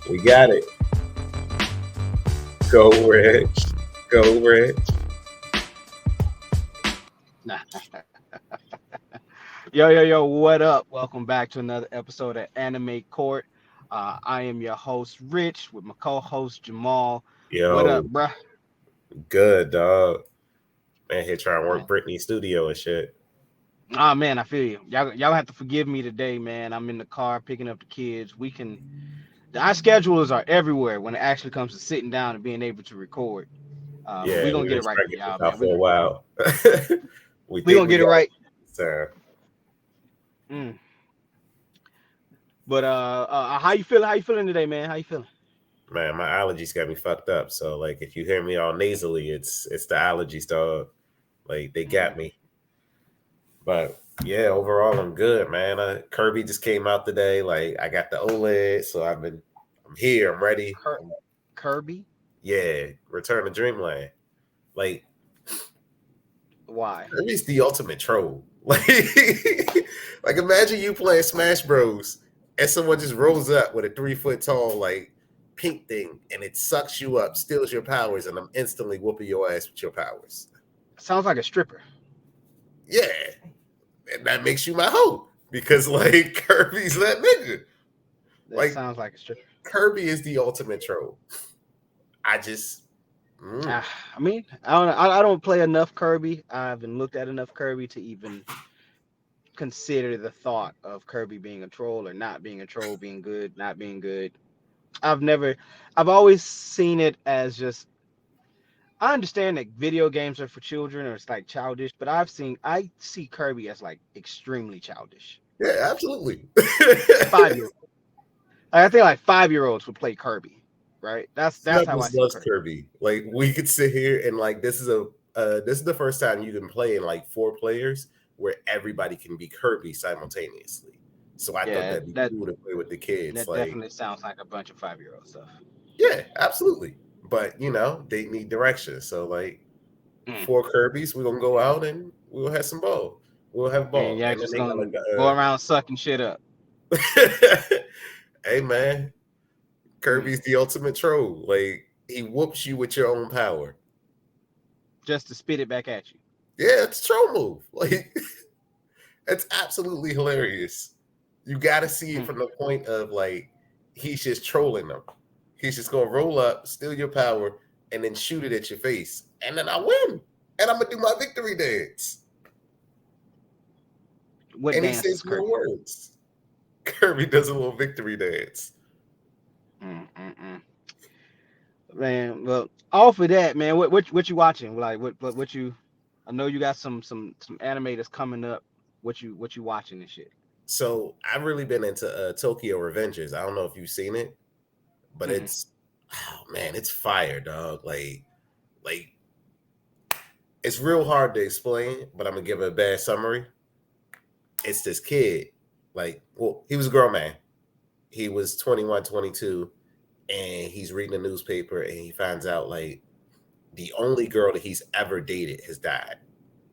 We got it. Go Rich. Go Rich. Yo, what up? Welcome back to another episode of Anime Court. I am your host, Rich, with my co-host, Jamal. What up, Yo, bruh? good dog. Man, here trying to Man. work Britney studio and shit. Ah, man, I feel you. Y'all have to forgive me today, man. I'm in the car picking up the kids. Our schedules are everywhere when it actually comes to sitting down and being able to record. But we're Yeah, going to we get it was right trying for to get this y'all, out man. for a while. We We're think going to we get it got right. it this time. Mm. But how you feeling? How you feeling today, man? How you feeling? Man, my allergies got me fucked up. So like if you hear me all nasally, it's the allergies, dog. Like they got Mm. me. But yeah, overall I'm good, man. Kirby just came out today. Like I got the OLED, so I'm here, I'm ready. Kirby? Yeah, Return to Dreamland. Like Why? Kirby's the ultimate troll. Like imagine you playing Smash Bros. And someone just rolls up with a 3 foot tall like pink thing and it sucks you up, steals your powers, and I'm instantly whooping your ass with your powers. Sounds like a stripper. Yeah. And that makes you my hoe. Because like Kirby's that nigga. That Like sounds like a stripper. Kirby is the ultimate troll. I just I mean, I don't play enough Kirby. I haven't looked at enough Kirby to even consider the thought of Kirby being a troll or not being a troll, being good, not being good. I've never, I've always seen it as just. I understand that video games are for children or it's like childish, but I see Kirby as like extremely childish. yeah, Like absolutely. 5 year, I think like 5-year-olds would play Kirby, right? That's how I Snuggles see loves Kirby. Kirby. Like we could sit here and like this is the first time you can play in like 4 players where everybody can be Kirby simultaneously. So I thought Yeah, that'd be that cool to play with the kids. that Like, definitely sounds like a bunch of 5-year-old stuff. yeah, absolutely. But they need direction. So like Mm. 4 Kirby's, we're gonna go out and we'll have some ball. We'll have And ball. y'all And then just they got gonna like go around sucking shit up. hey man, Mm. Kirby's the ultimate troll. Like he whoops you with your own power. Just to spit it back at you. Yeah, it's a troll move. Like it's absolutely hilarious. You got to see it Mm. from the point of like he's just trolling them. He's just gonna roll up, steal your power, and then shoot it at your face, and then I win, and I'm gonna do my victory dance. What And he dance says does more Kirby do? words. Kirby does a little victory dance. Mm. Man, well, off of that, man, what you watching? Like what you? I know you got some anime that's coming up. What you watching and shit? So I've really been into Tokyo Revengers. I don't know if you've seen it, but Mm-mm. it's oh man, it's fire, dog. Like it's real hard to explain, but I'm gonna give it a bad summary. It's this kid, like, well, he was a grown man. He was 21, 22, and he's reading a newspaper and he finds out like the only girl that he's ever dated has died.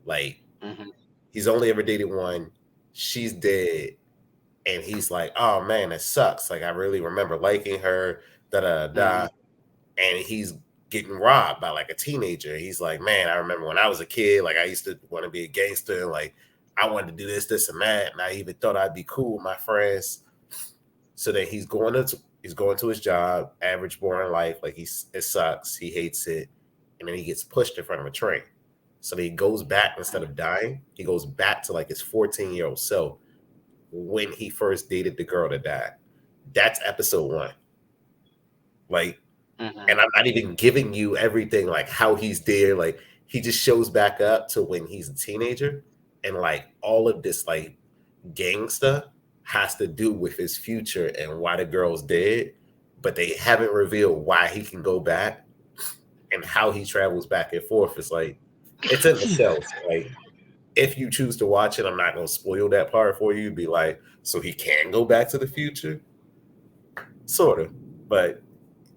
Like Mm-hmm. he's only ever dated one. She's dead. And he's like, oh man, that sucks. Like I really remember liking her, da da Mm-hmm. da. And he's getting robbed by like a teenager. He's like, man, I remember when I was a kid, like I used to want to be a gangster, and like I wanted to do this, and that, and I even thought I'd be cool with my friends. So then he's going to his job, average boring life, like it sucks, he hates it, and then he gets pushed in front of a train. So then he goes back instead of dying, he goes back to like his 14-year-old self when he first dated the girl that died. That's episode 1. Like, Mm-hmm. and I'm not even giving you everything like how he's there. Like he just shows back up to when he's a teenager, and like all of this like gang stuff has to do with his future and why the girl's dead, but they haven't revealed why he can go back and how he travels back and forth. It's like it's in the show. So like if you choose to watch it, I'm not gonna spoil that part for you. Be like, so he can go back to the future, sort of, but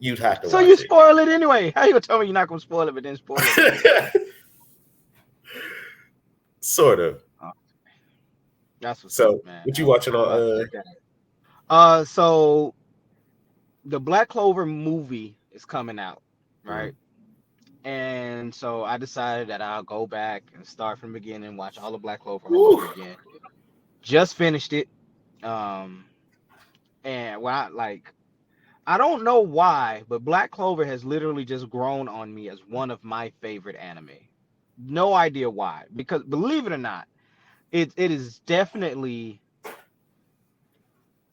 you'd have to So you watch it. spoil it anyway. How you gonna tell me you're not gonna spoil it, but then spoil it anyway? Sort of. Oh, that's what's up, So, man. what you watching I'm about to on? check that out. So the Black Clover movie is coming out, Mm. right? And so I decided that I'll go back and start from the beginning, watch all of Black Clover all Woo. over again. Just finished it. Um, and when I don't know why, but Black Clover has literally just grown on me as one of my favorite anime. No idea why. Because believe it or not, it is definitely,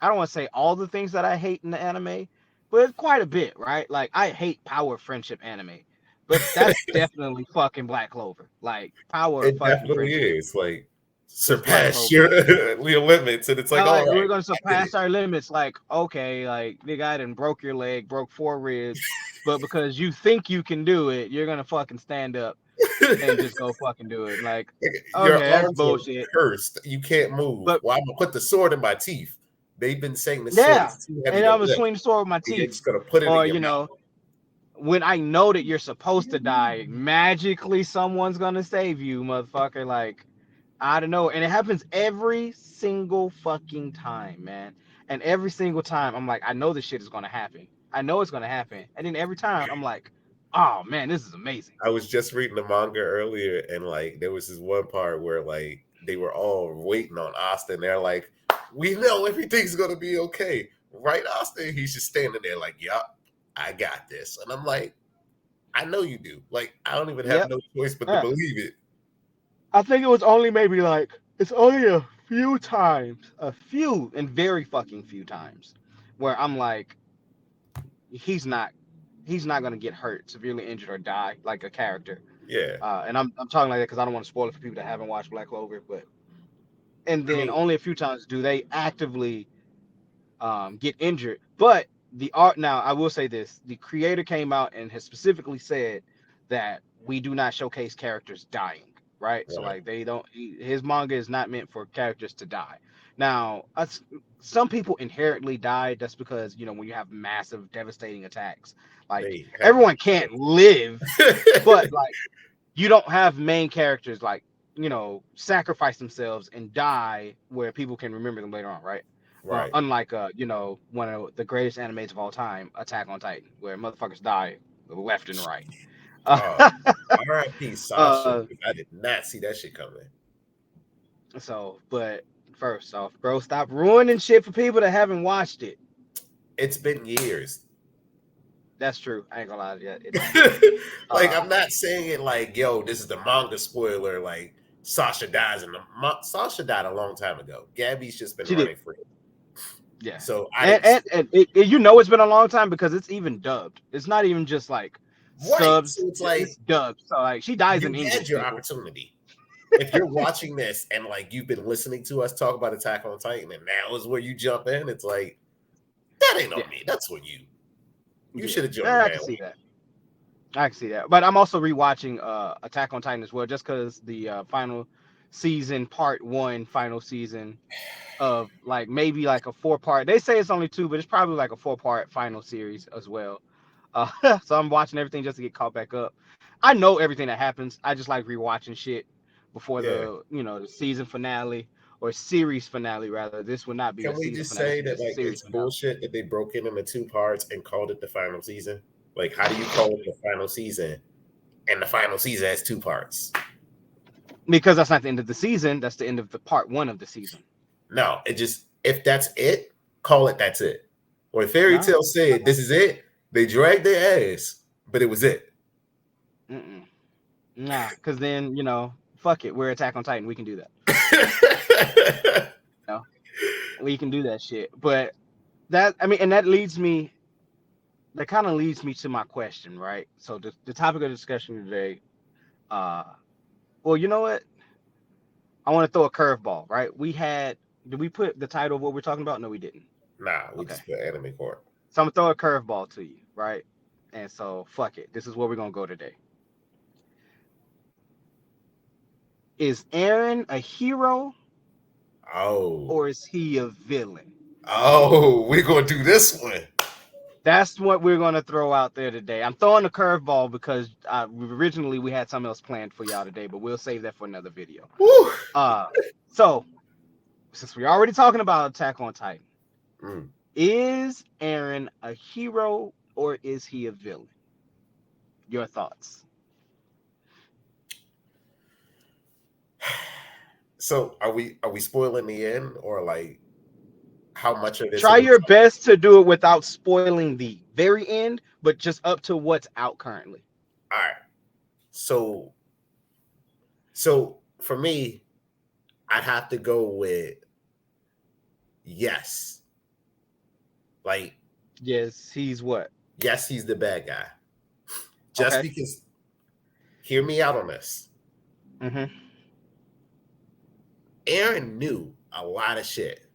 I don't want to say all the things that I hate in the anime, but it's quite a bit, right? Like I hate power friendship anime. But that's definitely fucking Black Clover. Like power It fucking definitely friendship is. Like is Black surpass Clover. your your limits, and it's like, all Like we're right, gonna I did surpass our limits. Like, okay, like the guy done broke your leg, broke 4 ribs, but because you think you can do it, you're gonna fucking stand up and it. just go fucking do it. Like, Your okay, that's arms are bullshit. cursed. You can't move. But Well, I'm gonna put the sword in my teeth. They've been saying the sword yeah, is too heavy and to I'm gonna lift. swing the sword with my You're teeth, just gonna put it in or your when I know that you're supposed to die, magically someone's gonna save you, motherfucker. Like, I don't know. And it happens every single fucking time, man. And every single time, I'm like, I know this shit is gonna happen. I know it's gonna happen. And then every time, I'm like, oh man, this is amazing. I was just reading the manga earlier, and like there was this one part where like they were all waiting on Austin. They're like, "We know everything's gonna be okay, right, Austin?" He's just standing there like, "Yup, I got this," and I'm like, "I know you do. Like, I don't even have Yep. no choice but to Yeah. believe it." I think it was only maybe like it's only a few times, a few and very fucking few times, where I'm like, he's not he's not gonna get hurt, severely injured, or die like a character. Yeah, And I'm talking like that because I don't want to spoil it for people that haven't watched Black Clover. But and I then mean, only a few times do they actively get injured. But the art now, I will say this: the creator came out and has specifically said that we do not showcase characters dying. Right, so right, like they don't. His manga is not meant for characters to die. Now, some people inherently die. That's because when you have massive, devastating attacks, like they have everyone can't live, to. but like you don't have main characters like sacrifice themselves and die where people can remember them later on, right? Right. Unlike one of the greatest animes of all time, Attack on Titan, where motherfuckers die left and right. Uh, Oh, R.I.P. Sasha. uh, I did not see that shit coming. but first off, bro, stop ruining shit for people that haven't watched it. It's been years. That's true. I ain't gonna lie, yeah, it has. Like, Uh, I'm not saying it like, yo, this is the manga spoiler. Like, Sasha dies in the Sasha died a long time ago. Gabby's just been she did, running free. yeah. So I And didn't and, see and it's been a long time because it's even dubbed. It's not even just like it. Right. subs. So it's It's like dubbed. So like she dies in you had English, your people. opportunity. If you're watching this and like you've been listening to us talk about Attack on Titan, and now is where you jump in, it's like that ain't Yeah, on me. That's on you yeah. should have joined the Yeah, I can see bandwagon. that. I can see that. But I'm also rewatching Attack on Titan as well, just because the final season, part one, final season of like maybe like a 4-part. They say it's only two, but it's probably like a 4-part final series as well. So I'm watching everything just to get caught back up. I know everything that happens. I just like rewatching shit before Yeah. the season finale or series finale rather. This would not be a Can we season just finale. This say would be a that like series it's finale bullshit that they broke it into two parts and called it the final season? Like, how do you call it the final season and the final season has two parts? because that's not the end of the season. That's the end of the part one of the season. No, it just if that's it, call it that's it. When Fairy No, Tale said this is it, they dragged their ass, but it was it. mm-mm. Nah, because then fuck it. We're Attack on Titan. We can do that. You know, we can do that shit. But and that leads me. That kind of leads me to my question, right? So the topic of discussion today. Uh, well, you know what? I want to throw a curveball, right? Did we put the title of what we're talking about? No, we didn't. Nah, we Okay. just put anime court. So I'm gonna throw a curveball to you, right? And so fuck it. This is where we're gonna go today. Is Eren a hero Oh, or is he a villain? we're gonna do this one. That's what we're gonna throw out there today. I'm throwing a curveball because originally we had something else planned for y'all today, but we'll save that for another video. Woo. Uh, so since we're already talking about Attack on Titan, Mm. Is Eren a hero or is he a villain? Your thoughts. So are we spoiling the end, or like how much of this are Try we your talking? best to do it without spoiling the very end, but just up to what's out currently. All right. So so for me, I'd have to go with yes. Like, Yes, he's what? yes, he's the bad guy. Just Okay. because, hear me out on this. Mm-hmm. Aaron knew a lot of shit.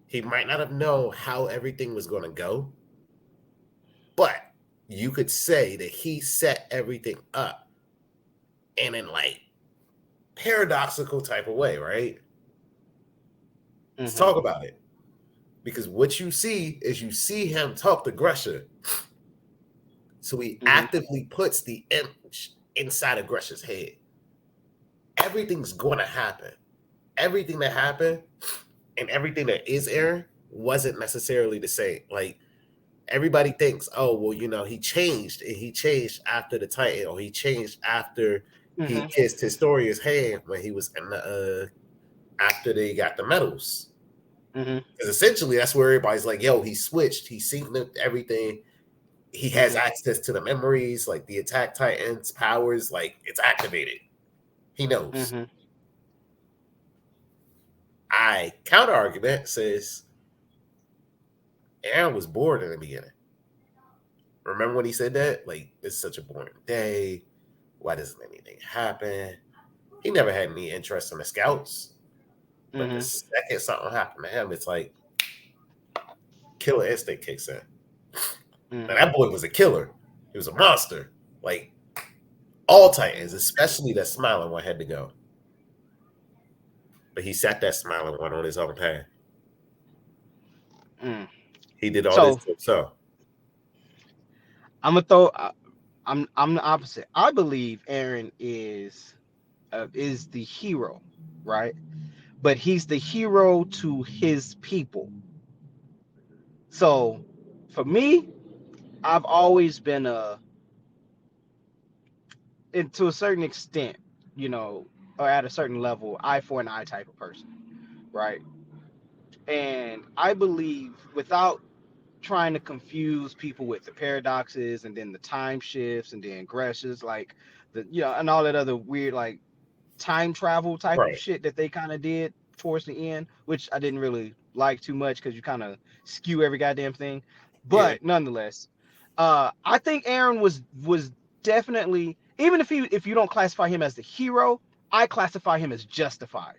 He might not have known how everything was going to go, but you could say that he set everything up in an like paradoxical type of way, right? Let's Mm-hmm. talk about it. Because what you see is you see him talk to Gresha. So he Mm-hmm. actively puts the image inside of Gresha's head. Everything's going to happen. Everything that happened and everything that is Aaron wasn't necessarily the same. Like, everybody thinks, oh, well, he changed, and he changed after the Titan, or he changed after he Mm-hmm. kissed Historia's hand when he was in the after they got the medals. Mm-hmm. Because essentially that's where everybody's like, yo, he switched, he synced everything, he has Mm-hmm. access to the memories, like the Attack Titans powers, like it's activated. He knows. Mm-hmm. I counter argument says Aaron was bored in the beginning. Remember when he said that? Like, it's such a boring day. Why doesn't anything happen? He never had any interest in the scouts. But the Mm-hmm. second something happened to him, it's like killer instinct kicks in. Now Mm-hmm. that boy was a killer. He was a monster. Like all Titans, especially that smiling one had to go. But he sat that smiling one on his own path. Mm. He did all this So to himself. I'm gonna throw. I'm the opposite. I believe Aaron is the hero, right? But he's the hero to his people. So for me, I've always been and to a certain extent, you know, or at a certain level, eye for an eye type of person, right? And I believe without trying to confuse people with the paradoxes and then the time shifts and then aggressions, like and all that other weird like time travel type of Right. shit that they kind of did towards the end, which I didn't really like too much because you kind of skew every goddamn thing. Yeah. But nonetheless, I think Aaron was definitely, even if you don't classify him as the hero, I classify him as justified.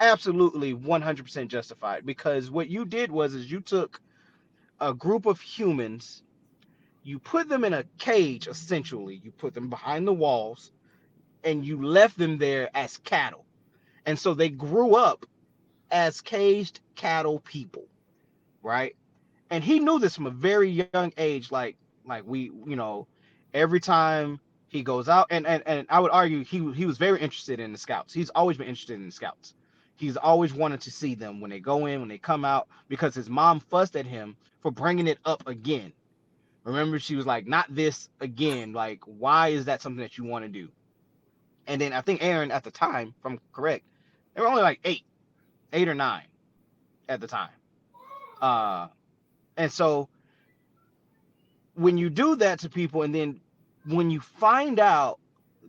Absolutely 100% justified, because what you did was is you took a group of humans, you put them in a cage, essentially you put them behind the walls, and you left them there as cattle, and so they grew up as caged cattle people, right? And he knew this from a very young age. Like every time he goes out, and I would argue he was very interested in the scouts. He's always been interested in the scouts. He's always wanted to see them when they go in, when they come out, because his mom fussed at him for bringing it up again. Remember, she was like, "Not this again. Like, why is that something that you want to do?" And then I think Aaron at the time, if I'm correct, they were only like 8 or 9 at the time. Uh, and so when you do that to people, and then when you find out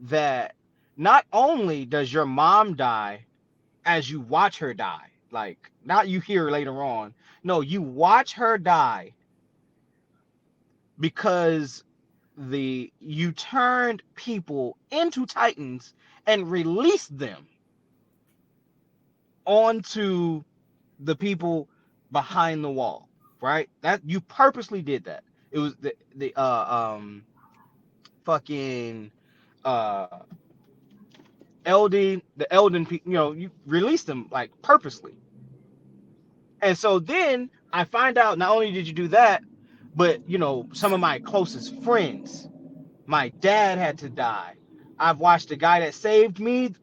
that not only does your mom die as you watch her die, like not you hear later on, no, you watch her die because the you turned people into titans and released them onto the people behind the wall, right? That you purposely did that. It was the fucking uh Elden people, you released them like purposely. And so then I find out not only did you do that, but some of my closest friends, my dad had to die. I've watched the guy that saved me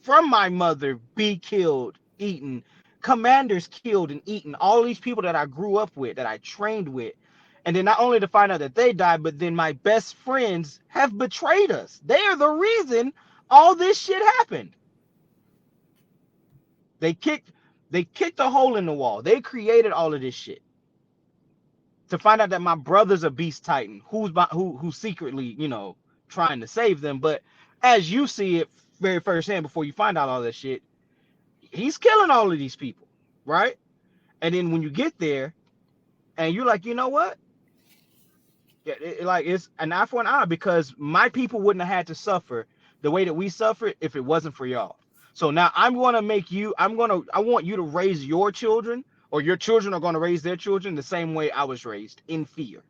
from my mother be killed, eaten, commanders killed and eaten, all these people that I grew up with, that I trained with. And then not only to find out that they died, but then my best friends have betrayed us. They are the reason all this shit happened. They kicked a hole in the wall. They created all of this shit. To find out that my brother's a beast titan who's secretly, trying to save them. But as you see it very firsthand before you find out all that shit, he's killing all of these people, right? And then when you get there and you're like, you know what? It's an eye for an eye, because my people wouldn't have had to suffer the way that we suffered if it wasn't for y'all. So now I want you to raise your children, or your children are going to raise their children the same way I was raised, in fear.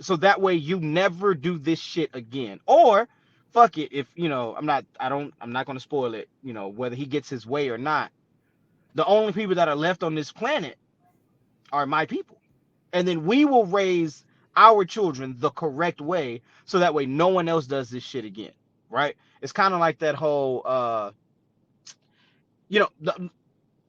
So that way you never do this shit again. Or fuck it, if I'm not going to spoil it, whether he gets his way or not. The only people that are left on this planet are my people. And then we will raise our children the correct way, so that way no one else does this shit again, right? It's kind of like that whole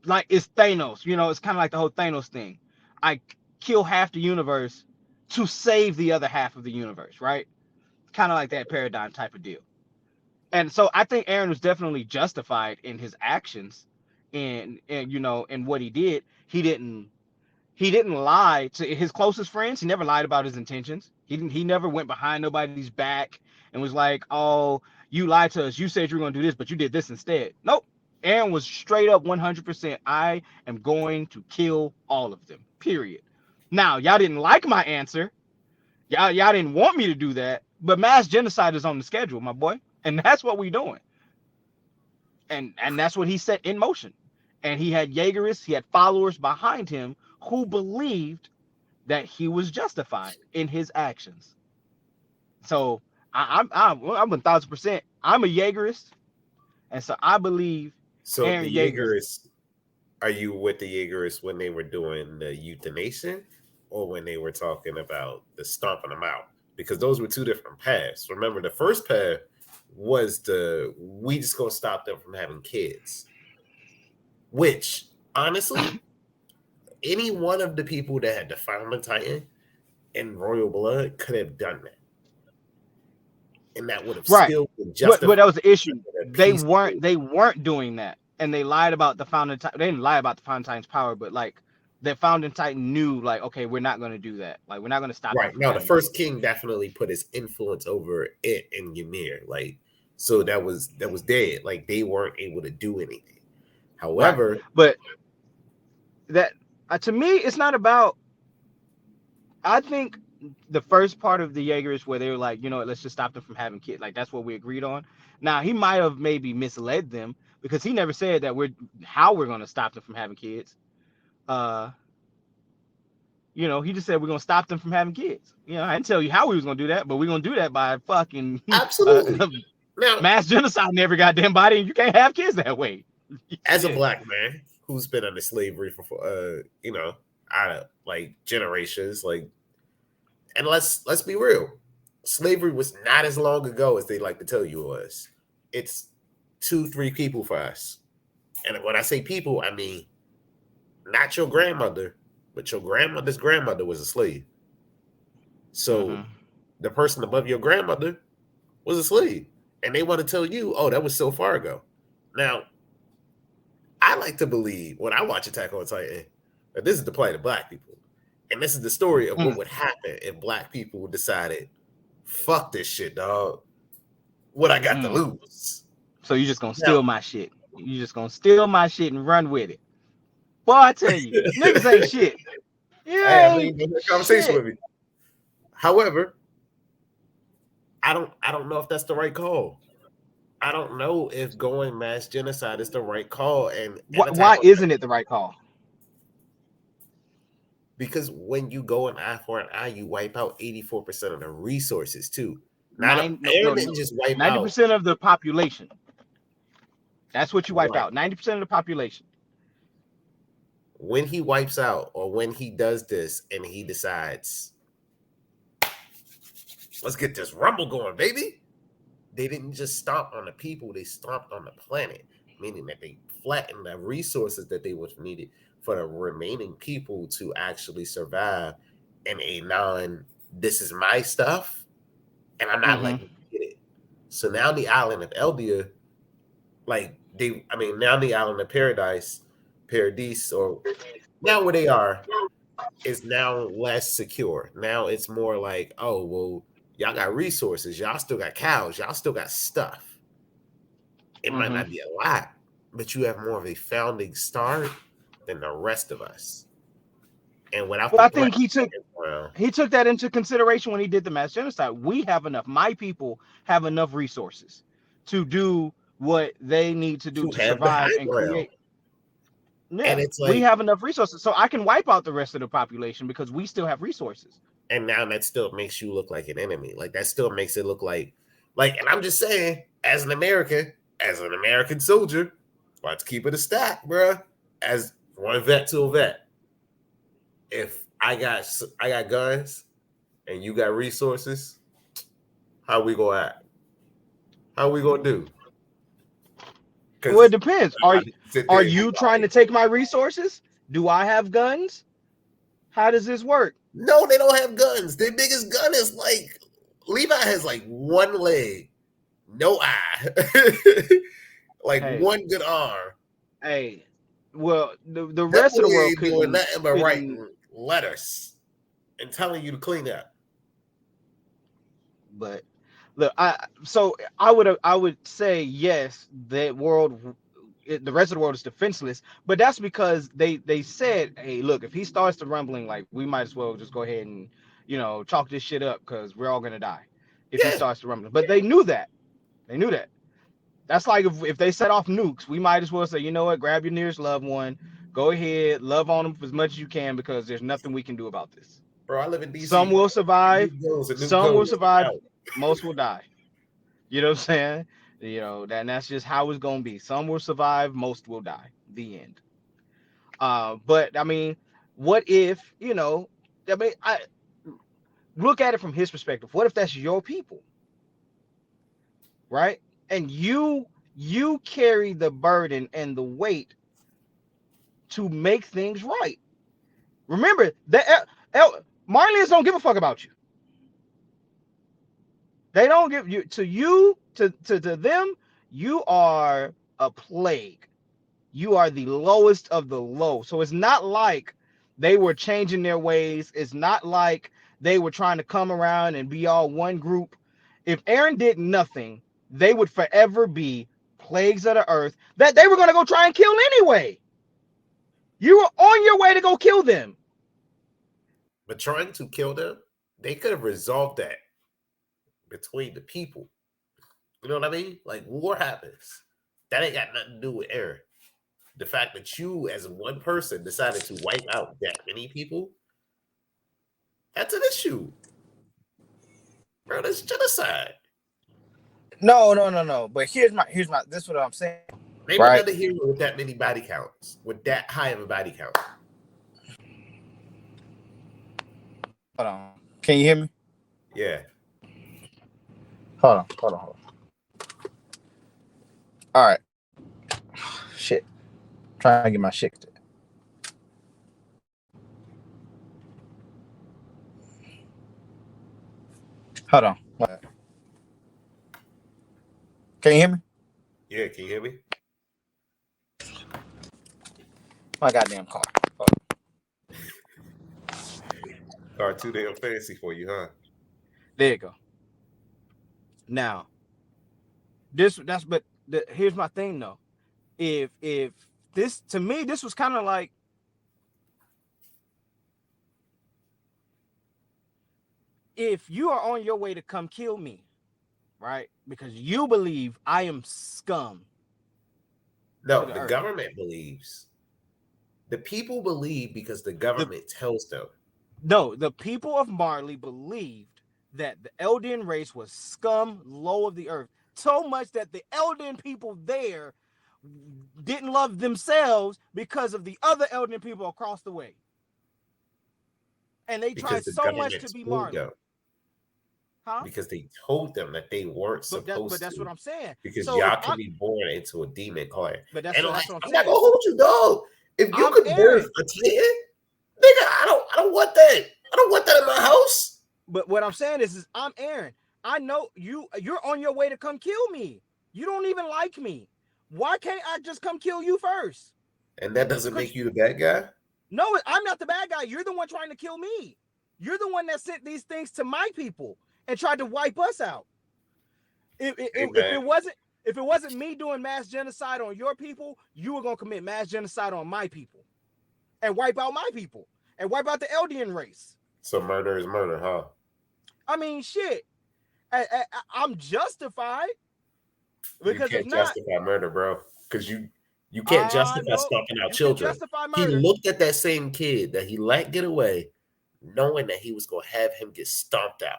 like it's Thanos, it's kind of like the whole Thanos thing. I kill half the universe to save the other half of the universe, right? Kind of like that paradigm type of deal. And so I think Eren was definitely justified in his actions, and in what he did. He didn't lie to his closest friends. He never lied about his intentions. He never went behind nobody's back and was like, "Oh, you lied to us. You said you were going to do this, but you did this instead." Nope. Eren was straight up 100%. I am going to kill all of them. Period. Now, y'all didn't like my answer. Y'all didn't want me to do that, but mass genocide is on the schedule, my boy, and that's what we're doing. And that's what he set in motion. And he had Yeagerists, he had followers behind him who believed that he was justified in his actions. So I'm 1,000%. I'm a Yeagerist, and so I believe So Eren the Yeager. Jaegerists, are you with the Jaegerists when they were doing the euthanasia, or when they were talking about the stomping them out? Because those were two different paths. Remember, the first path was we just gonna stop them from having kids. Which, honestly, any one of the people that had the Founding Titan in royal blood could have done that, and that would have Right, still been but justified. that was the issue. They Peaceful. weren't doing that, and they lied about the Founding Titan. They didn't lie about the Founding Titan's power, but like the Founding Titan knew, like, okay, we're not going to do that. Like, we're not going to stop them Right. from Now, the having first kids. king definitely put his influence over it and Ymir. Like, so that was dead. Like, they weren't able to do anything. Right, However, but that to me, it's not about. I think the first part of the Jaeger is where they were like, let's just stop them from having kids. Like, that's what we agreed on. Now he might have maybe misled them, because he never said that we're going to stop them from having kids. Uh, he just said we're going to stop them from having kids. I didn't tell you how we was going to do that, but we're going to do that by fucking absolutely. Now, mass genocide in every goddamn body, and you can't have kids that way. as a Shit. black man who's been under slavery for out of like generations, like, and let's be real, slavery was not as long ago as they like to tell you it was. It's 2-3 people for us. And when I say people, I mean not your grandmother, but your grandmother's grandmother was a slave. So Mm-hmm. the person above your grandmother was a slave. And they want to tell you, oh, that was so far ago. Now, I like to believe when I watch Attack on Titan that this is the plight of black people. And this is the story of what would happen if black people decided, fuck this shit, dog. What I got to lose. So you just gonna Now, steal my shit. You just gonna steal my shit and run with it. Boy, I tell you, niggas ain't shit. You hey, I mean, ain't you have a conversation shit. with me. However, I don't know if that's the right call. I don't know if going mass genocide is the right call. And Attack Why on isn't it the right call? because when you go an eye for an eye, you wipe out 84% of the resources too. Not Nine no Aaron no didn't no just wipe ninety out. percent of the population. That's what you wipe Right. out. 90% of the population. When he wipes out, or when he does this and he decides, let's get this rumble going, baby. They didn't just stomp on the people, they stomped on the planet. meaning that they flattened the resources that they would needed for the remaining people to actually survive in a non this is my stuff and I'm not Mm-hmm. letting you get it. So now the island of Eldia, like now the island of Paradise, or now where they are is now less secure. Now it's more like, oh well, y'all got resources, y'all still got cows, y'all still got stuff. It might Mm-hmm. not be a lot, but you have more of a founding start than the rest of us. And without Well, the I black think around he took that into consideration when he did the mass genocide. We have enough. My people have enough resources to do what they need to do to to have the survive high and ground. create. And Yeah, it's we like, have enough resources, so I can wipe out the rest of the population because we still have resources. and now that still makes you look like an enemy. Like that still makes it look like, and I'm just saying, as an American soldier, let's keep it a stack, bruh. As one vet to a vet, if I got guns and you got resources, how we gonna act? How we gonna do? Well, it Because depends. I'm about to sit Are there and be you trying like, to take my resources? Do I have guns? How does this work? no, they don't have guns. Their biggest gun is like Levi has like one leg, no eye, like Hey, one good arm. hey. Well, the That rest boy of the world ain't doing nothing but couldn't. writing letters and telling you to clean up. But look, I would say yes, the rest of the world is defenseless, but that's because they said, hey, look, if he starts to rumbling, like we might as well just go ahead and chalk this shit up because we're all gonna die if he Yeah, starts to rumbling. But they knew that. They knew that. That's like if they set off nukes, we might as well say, you know what, grab your nearest loved one, go ahead, love on them as much as you can because there's nothing we can do about this. bro. I live in Some DC. will survive, Nuke goes and nuke some will goes. survive, Out. most will die. You know what I'm saying? That's just how it's gonna be. Some will survive, most will die. The end. But I mean, what if, I look at it from his perspective. What if that's your people, right? And you carry the burden and the weight to make things right. Remember, Marlians don't give a fuck about you. They don't give you to you to them. You are a plague. You are the lowest of the low. So it's not like they were changing their ways. It's not like they were trying to come around and be all one group. If Eren did nothing, they would forever be plagues of the earth that they were going to go try and kill anyway. You were on your way to go kill them. But trying to kill them, they could have resolved that between the people. You know what I mean? Like war happens. That ain't got nothing to do with Aaron. The fact that you, as one person, decided to wipe out that many people, that's an issue, bro. That's genocide. No, no, no, no. But here's my this is what I'm saying. Name Right? another hero with that many body counts, with that high of a body count. Hold on. Can you hear me? Yeah, Hold on. All right. Shit. Trying to get my shit. Hold on. Can you hear me? yeah. Can you hear me? My goddamn car. Car too damn fancy for you, huh? There you go. Now, here's my thing though. If this to me, this was kind of like if you are on your way to come kill me, right? Because you believe I am scum to No, the the earth. government believes. The people believe because the The government tells them. No, the people of Marley believed that the Eldian race was scum, low of the earth, so much that the Eldian people there didn't love themselves because of the other Eldian people across the way. And they Because tried the so much government to be told Marley. them. Huh? Because they told them that they weren't But supposed that's what to. I'm saying. Because So if y'all can be born into a demon clan. that's And like, what I'm I'm not saying. gonna hold you, dog. If you I'm could birth Eren. a Titan, nigga, I don't want that. I don't want that in my house. But what I'm saying is I'm Eren. I know you're on your way to come kill me. You don't even like me. Why can't I just come kill you first? And that doesn't Because make you the bad guy. no, I'm not the bad guy. You're the one trying to kill me. You're the one that sent these things to my people and tried to wipe us out. Hey If man. it wasn't me doing mass genocide on your people, you were gonna commit mass genocide on my people and wipe out my people and wipe out the Eldian race. So murder is murder, huh? I mean, shit. I'm justified You because if can't not, justify murder, bro. Because you can't justify no, stomping out you can children. justify He murder. looked at that same kid that he let get away, knowing that he was gonna have him get stomped out.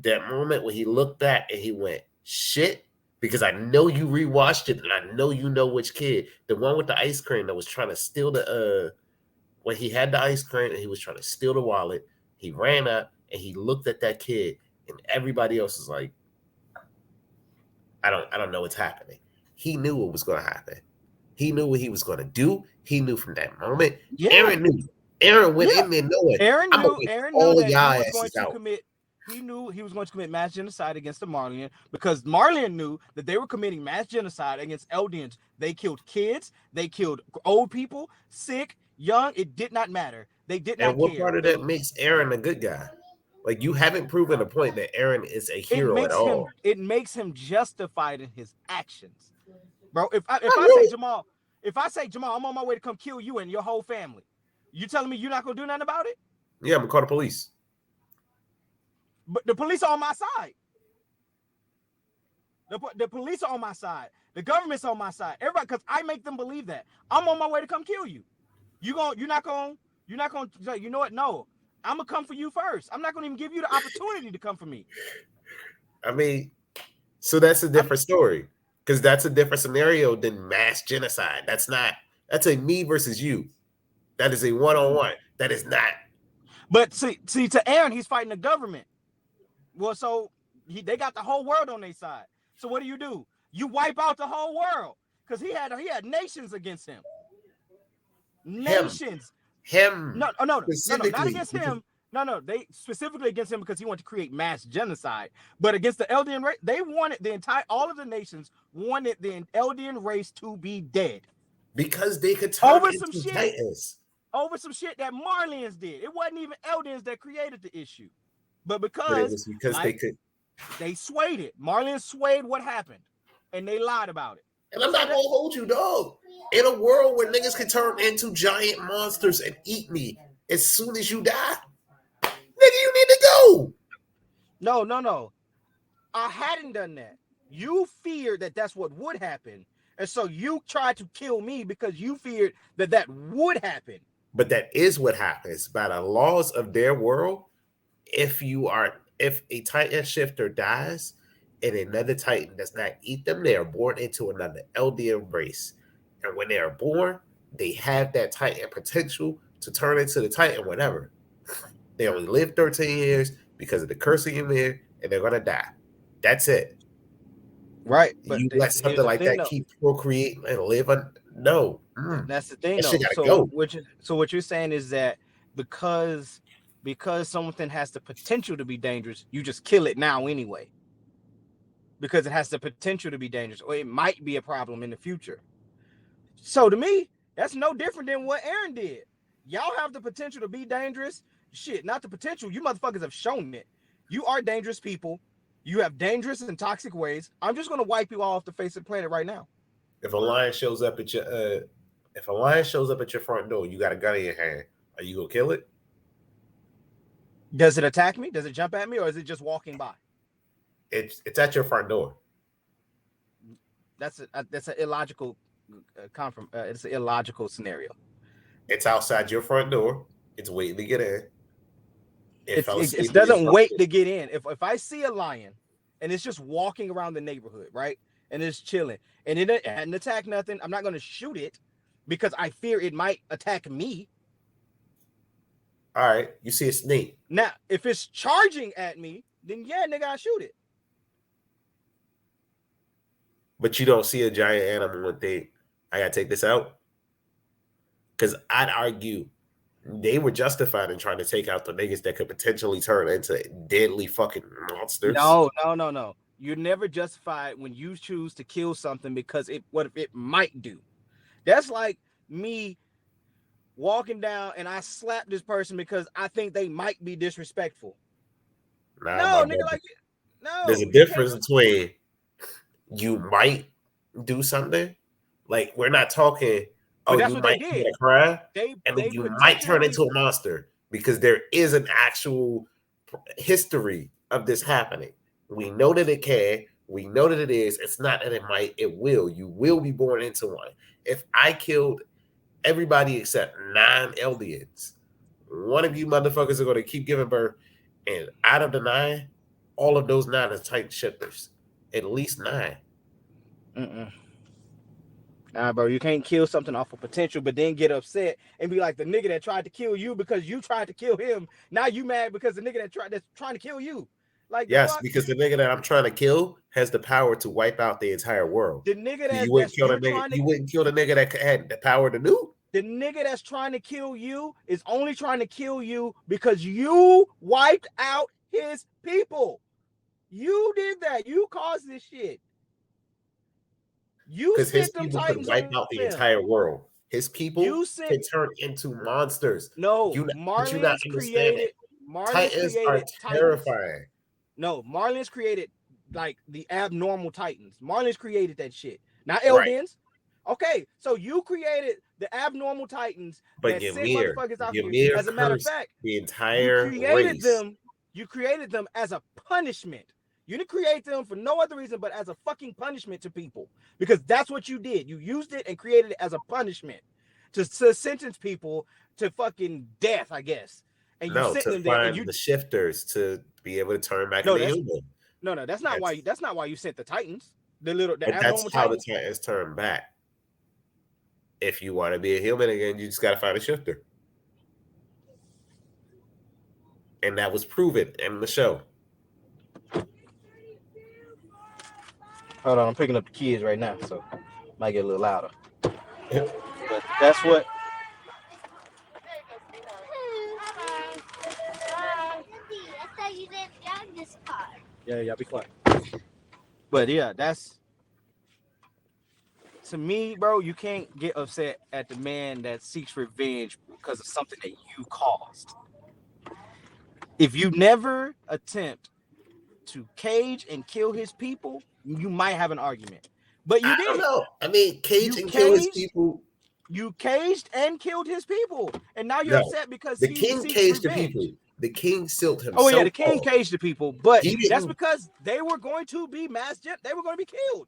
That moment when he looked back and he went, shit, because I know you rewatched it and I know you know which kid. The one with the ice cream that was trying to steal the when he had the ice cream and he was trying to steal the wallet, he ran up and he looked at that kid and everybody else was like, I don't know what's happening. He knew what was gonna happen. He knew what he was gonna do. He knew from that moment. Yeah, Eren knew. Eren went yeah. in there knowing Eren I'm gonna knew. get Eren knew all that he y'all was going asses to out. commit. He knew he was going to commit mass genocide against the Marlian because Marlian knew that they were committing mass genocide against Eldians. They killed kids. They killed old people, sick, young. It did not matter. They did And not what care. part of that makes Eren a good guy? Like you haven't proven a point that Eren is a It hero at makes all. him justified in his actions, bro. If Not I say really. Jamal, I'm on my way to come kill you and your whole family, you telling me you're not gonna do nothing about it? Yeah, I'm gonna call the police. But the police are on my side. The police are on my side. The government's on my side. Everybody, because I make them believe that I'm on my way to come kill you. You're not gonna. You know what? No, I'm gonna come for you first. I'm not gonna even give you the opportunity to come for me. I mean, so that's a I'm. different story. Because that's a different scenario than mass genocide. That's a me versus you. That is a one-on-one. That is not. But see, to Eren, he's fighting the government. Well, so they got the whole world on their side. So what do? You wipe out the whole world because he had nations against him. Him. Nations. Him No, not specifically. against Because him. No, they specifically against him because he wanted to create mass genocide. But against the Eldian race, they wanted all of the nations wanted the Eldian race to be dead they could turn over some into shit, titans. that Marlians did. It wasn't even Eldians that created the issue, but But it because was because they like could. they swayed it, Marlians swayed what happened, and they lied about it. And I'm So not that gonna hold you, dog. In a world where niggas can turn into giant monsters and eat me as soon as you die, nigga, you need to go. no, I hadn't done that. You feared that that's what would happen. And so you tried to kill me because you feared that would happen. But that is what happens by the laws of their world. If a Titan shifter dies and another Titan does not eat them, they are born into another Eldian race. And when they are born, they have that Titan potential to turn into the Titan whenever. They only live 13 years because of the cursing in there, and they're gonna die. That's it. Right. But You let here's something the like thing that though. keep procreating and live on no. That's the thing That shit though. gotta So go. what you're saying is that because something has the potential to be dangerous, you just kill it now anyway. Because it has the potential to be dangerous, or it might be a problem in the future. So to me, that's no different than what Eren did. Y'all have the potential to be dangerous. Shit, not the potential. You motherfuckers have shown it. You are dangerous people. You have dangerous and toxic ways. I'm just gonna wipe you all off the face of the planet right now. If a lion shows up at your if a lion shows up at your front door, you got a gun in your hand. Are you gonna kill it? Does it attack me? Does it jump at me, or is it just walking by? It's at your front door. That's an illogical it's an illogical scenario. It's outside your front door. It's waiting to get in. It fell It asleep in your doesn't front wait door. to get in. If I see a lion and it's just walking around the neighborhood, right, and it's chilling, and it hadn't attacked nothing, I'm not going to shoot it because I fear it might attack me. All right, you see a snake. Now, if it's charging at me, then yeah, nigga, I shoot it. But you don't see a giant animal and think, I gotta take this out? Because I'd argue they were justified in trying to take out the niggas that could potentially turn into deadly fucking monsters. No. You're never justified when you choose to kill something because what if it might do. That's like me walking down and I slap this person because I think they might be disrespectful. Nah, my No, nigga, brother. like There's no, a you can't. difference between you might do something. Like we're not talking, But oh, that's you what they might commit did. a crime, They and then they you might turn potentially into a monster because there is an actual history of this happening. We know that it can. We know that it is. It's not that it might. It will. You will be born into one. If I killed everybody except 9 Eldians, one of you motherfuckers are going to keep giving birth, and out of the 9, all of those 9 are Titan shifters. At least 9. Mm-mm. Nah, bro, you can't kill something off of potential, but then get upset and be like the nigga that tried to kill you because you tried to kill him. Now you mad because the nigga that's trying to kill you. Like the Yes, fuck? because the nigga that I'm trying to kill has the power to wipe out the entire world. The nigga So you wouldn't that's kill the you're nigga. trying to You wouldn't kill the nigga that had the power to nuke. the nigga that's trying to kill you is only trying to kill you because you wiped out his people. You did that. You caused this shit. You Because his sent them people could Titans wipe on out the them. entire world. His people You sent can turn into monsters. no But you not understanding. Marlins Titans are created Titans. terrifying. No, Marlins created like the abnormal Titans. Marlins created that shit. Not Right. Eldians. Okay, so you created the abnormal Titans But that sent motherfuckers out here. Ymir As a matter of cursed fact, the you entire created race. them. You created them as a punishment. You didn't create them for no other reason but as a fucking punishment to people. Because that's what you did. You used it and created it as a punishment to sentence people to fucking death, I guess. And you No, sent to them there and find you the shifters to be able to turn back no, into that's human. no, That's that's not why you sent the Titans. The but that's abnormal how the Titans. Titans turn back. If you want to be a human again, you just got to find a shifter. And that was proven in the show. Hold on, I'm picking up the kids right now, so might get a little louder. But that's what. Yeah, be quiet. But yeah, that's to me, bro. You can't get upset at the man that seeks revenge because of something that you caused. If you never attempt to cage and kill his people, you might have an argument. But you I don't did. know. I mean, cage You and kill his caged. people. You caged and killed his people, and now you're No, upset because the he king seeks caged the revenge. people. The king sealed Oh yeah, himself the king off. caged the people, but He that's didn't, because they were going to be they were going to be killed.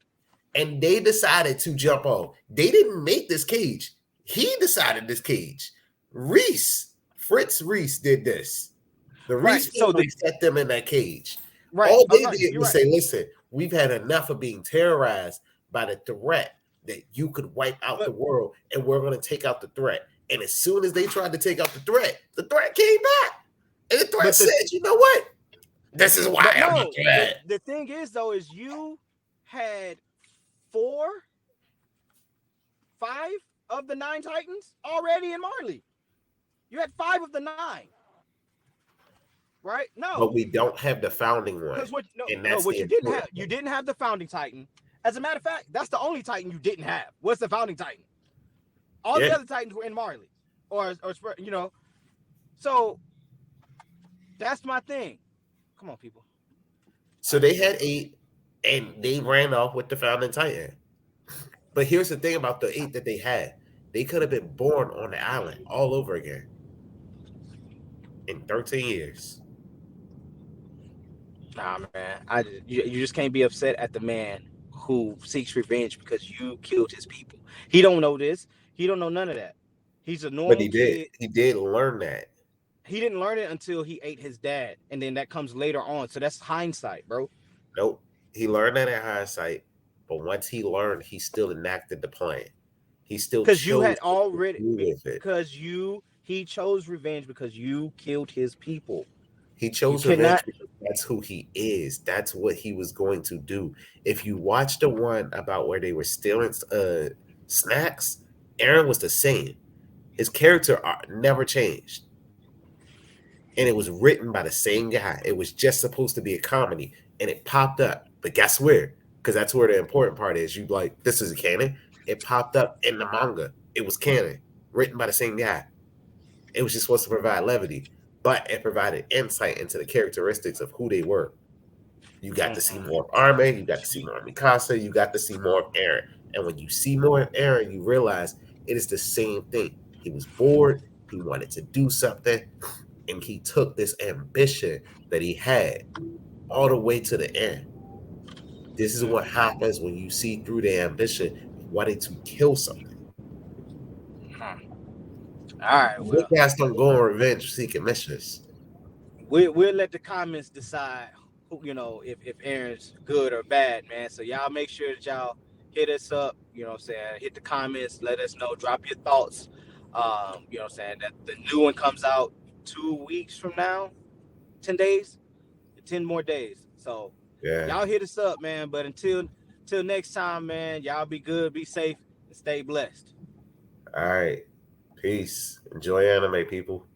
and they decided to jump off. They didn't make this cage. He decided this cage. Fritz Reese did this. The Reese Right. So family set them in that cage. right. All I'm they right. did You're was right. say, listen, we've had enough of being terrorized by the threat that you could wipe out the world, and we're going to take out the threat. And as soon as they tried to take out the threat came back. And the threat said, you know what? This is why I'm a threat. The thing is, though, is you had 5 of the 9 Titans already in Marley. You had 5 of the 9. Right? No. But we don't have the founding one. What you didn't have the founding Titan. As a matter of fact, that's the only Titan you didn't have. What's the founding Titan? All the other Titans were in Marley. Or you know. So that's my thing. Come on, people. So they had 8 and they ran off with the founding Titan. But here's the thing about the 8 that they had. They could have been born on the island all over again in 13 years. Nah, man. You just can't be upset at the man who seeks revenge because you killed his people. He don't know this. He don't know none of that. He's a normal kid. He did learn that. He didn't learn it until he ate his dad, and then that comes later on. So that's hindsight, bro. Nope. He learned that in hindsight, but once he learned, he still enacted the plan. He still because you had already he he chose revenge because you killed his people. He chose revenge because that's who he is. That's what he was going to do. If you watch the one about where they were stealing snacks, Eren was the same. His character never changed. And it was written by the same guy. It was just supposed to be a comedy, and it popped up. But guess where? Because that's where the important part is. You like, this is a canon. It popped up in the manga. It was canon, written by the same guy. It was just supposed to provide levity, but it provided insight into the characteristics of who they were. You got to see more of Armin. You got to see more of Mikasa. You got to see more of Eren. And when you see more of Eren, you realize it is the same thing. He was bored. He wanted to do something, and he took this ambition that he had all the way to the end. This is what happens when you see through the ambition wanting to kill something. All right, Good well, guys don't go on revenge seeking missions. we'll let the comments decide who, if Aaron's good or bad, man. So y'all make sure that y'all hit us up, what I'm saying, hit the comments, let us know, drop your thoughts. What I'm saying, that the new one comes out 2 weeks from now, 10 days, 10 more days. So Yeah. y'all hit us up, man. But until next time, man, y'all be good, be safe, and stay blessed. All right. Peace. Enjoy anime, people.